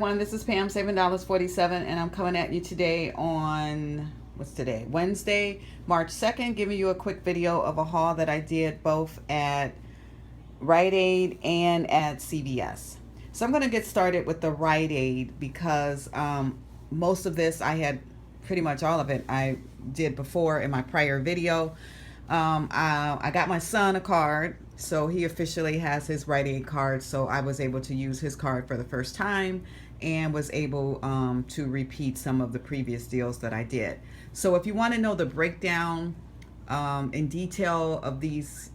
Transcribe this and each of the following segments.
everyone. This is Pam, $7.47, and I'm coming at you today on, what's today? Wednesday, March 2nd, giving you a quick video of a haul that I did both at Rite Aid and at CVS. So I'm going to get started with the Rite Aid because most of this I had, pretty much all of it I did before in my prior video. I got my son a card, so he officially has his Rite Aid card, so I was able to use his card for the first time and was able to repeat some of the previous deals that I did. So if you want to know the breakdown in detail of these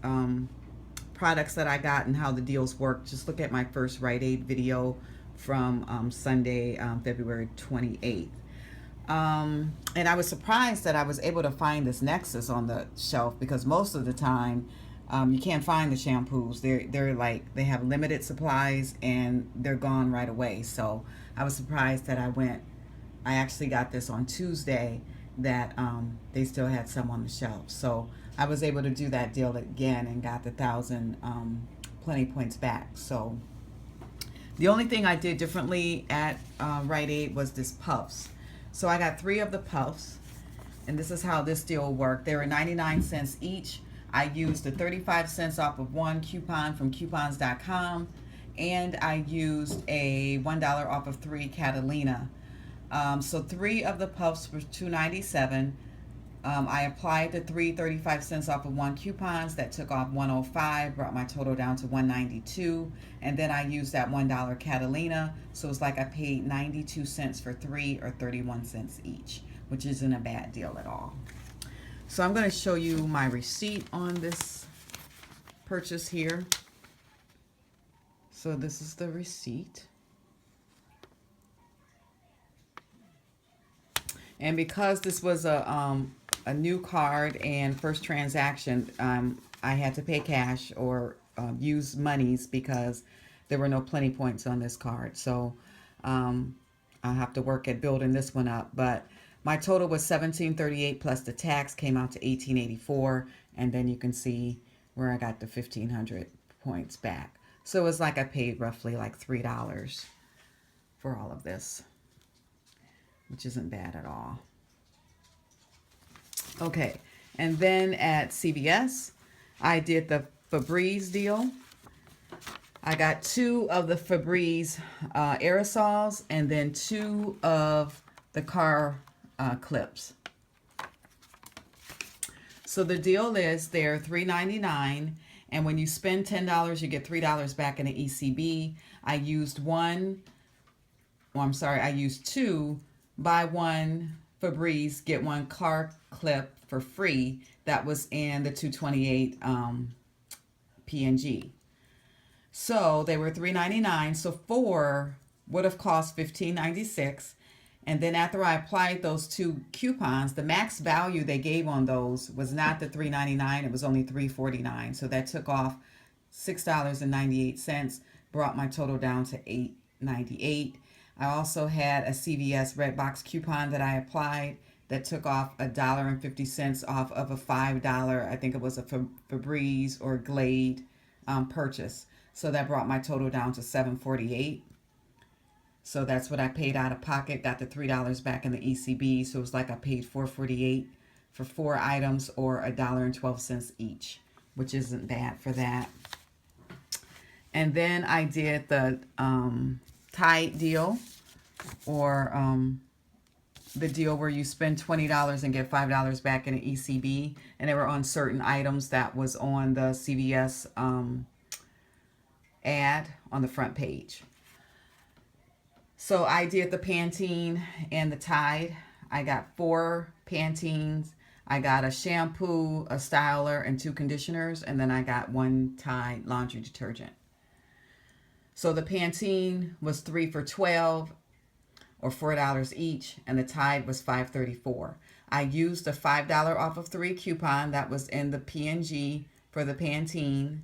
products that I got and how the deals work, just look at my first Rite Aid video from Sunday, February 28th. And I was surprised that I was able to find this Nexus on the shelf, because most of the time you can't find the shampoos. They're like, they have limited supplies and they're gone right away. So I was surprised that I actually got this on Tuesday, that they still had some on the shelf. So I was able to do that deal again and got the 1,000 Plenty points back. So the only thing I did differently at Rite Aid was this Puffs. So I got 3 of the Puffs, and this is how this deal worked. They were 99 cents each. I used the 35 cents off of one coupon from coupons.com, and I used a $1 off of 3 Catalina. So 3 of the Puffs were $2.97. I applied the 35 cents off of one coupons. That took off $1.05, brought my total down to $1.92. And then I used that $1 Catalina. So it's like I paid 92 cents for 3, or 31 cents each, which isn't a bad deal at all. So I'm going to show you my receipt on this purchase here. So this is the receipt. And because this was a new card and first transaction, I had to pay cash or use monies because there were no Plenty points on this card. So I'll have to work at building this one up. But my total was $17.38 plus the tax, came out to $18.84. And then you can see where I got the 1,500 points back. So it was like I paid roughly like $3 for all of this, which isn't bad at all. Okay, and then at CVS, I did the Febreze deal. I got 2 of the Febreze aerosols, and then 2 of the car clips. So the deal is they're $3.99, and when you spend $10, you get $3 back in the ECB. I used I used 2. Buy 1 Febreze, get 1 car clip for free. That was in the 228 P&G. So they were $3.99. So 4 would have cost $15.96. And then after I applied those 2 coupons, the max value they gave on those was not the $3.99. It was only $3.49. So that took off $6.98, brought my total down to $8.98. I also had a CVS Red Box coupon that I applied that took off $1.50 off of a $5, I think it was a Febreze or Glade purchase. So that brought my total down to $7.48. So that's what I paid out of pocket, got the $3 back in the ECB. So it was like I paid $4.48 for 4 items, or $1.12 each, which isn't bad for that. And then I did the Tide deal, or the deal where you spend $20 and get $5 back in an ECB, and they were on certain items that was on the CVS ad on the front page. So I did the Pantene and the Tide. I got 4 Pantenes. I got a shampoo, a styler, and 2 conditioners, and then I got 1 Tide laundry detergent. So the Pantene was 3 for $12, or $4 each, and the Tide was $5.34. I used a $5 off of 3 coupon that was in the P&G for the Pantene.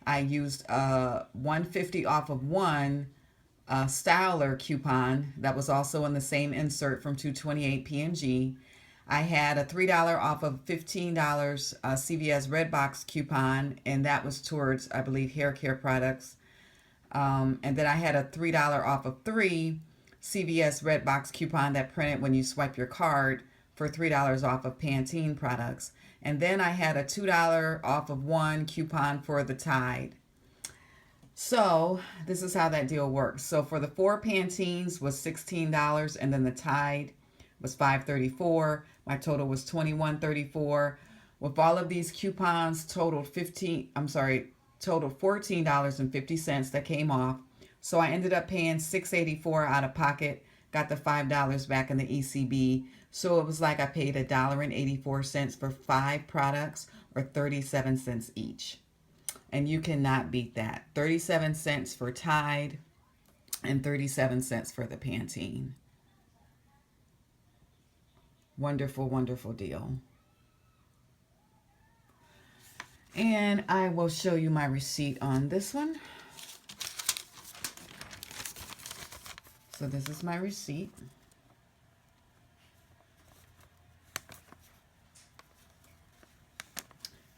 I used a $1.50 off of 1 styler coupon that was also in the same insert from 228 P&G. I had a $3 off of $15 CVS Red Box coupon, and that was towards, I believe, hair care products. And then I had a $3 off of 3 CVS Red Box coupon that printed when you swipe your card for $3 off of Pantene products. And then I had a $2 off of 1 coupon for the Tide. So this is how that deal works. So for the 4 Pantenes was $16, and then the Tide was $5.34. My total was $21.34. With all of these coupons, totaled $14.50 that came off. So I ended up paying $6.84 out of pocket, got the $5 back in the ECB. So it was like I paid $1.84 for 5 products, or 37 cents each. And you cannot beat that. 37 cents for Tide and 37 cents for the Pantene. Wonderful, wonderful deal. And I will show you my receipt on this one. So this is my receipt.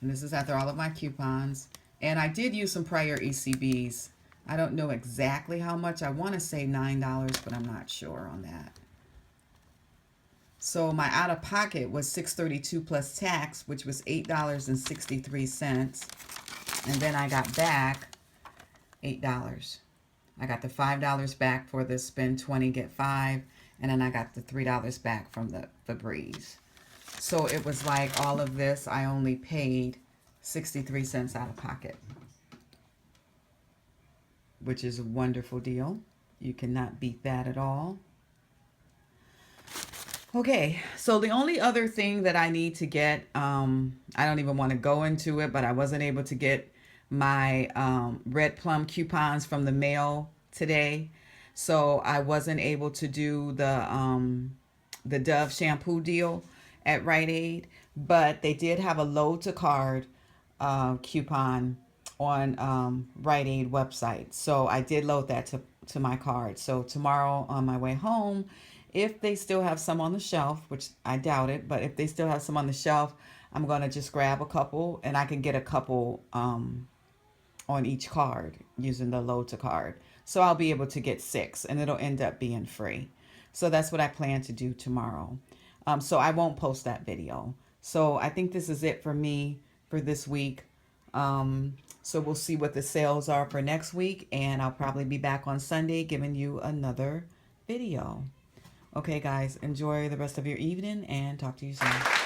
And this is after all of my coupons. And I did use some prior ECBs. I don't know exactly how much. I want to say $9, but I'm not sure on that. So my out-of-pocket was $6.32 plus tax, which was $8.63. And then I got back $8. I got the $5 back for the spend 20, get 5. And then I got the $3 back from the Febreze. So it was like all of this, I only paid 63 cents out of pocket, which is a wonderful deal. You cannot beat that at all. Okay, so the only other thing that I need to get, I don't even want to go into it, but I wasn't able to get my Red Plum coupons from the mail today. So I wasn't able to do the Dove shampoo deal at Rite Aid, but they did have a load to card coupon on Rite Aid website. So I did load that to my card. So tomorrow on my way home, if they still have some on the shelf, which I doubt it, but if they still have some on the shelf, I'm going to just grab a couple, and I can get a couple on each card using the load to card. So I'll be able to get 6, and it'll end up being free. So that's what I plan to do tomorrow. So I won't post that video. So I think this is it for me for this week. So we'll see what the sales are for next week, and I'll probably be back on Sunday giving you another video. Okay, guys, enjoy the rest of your evening, and talk to you soon.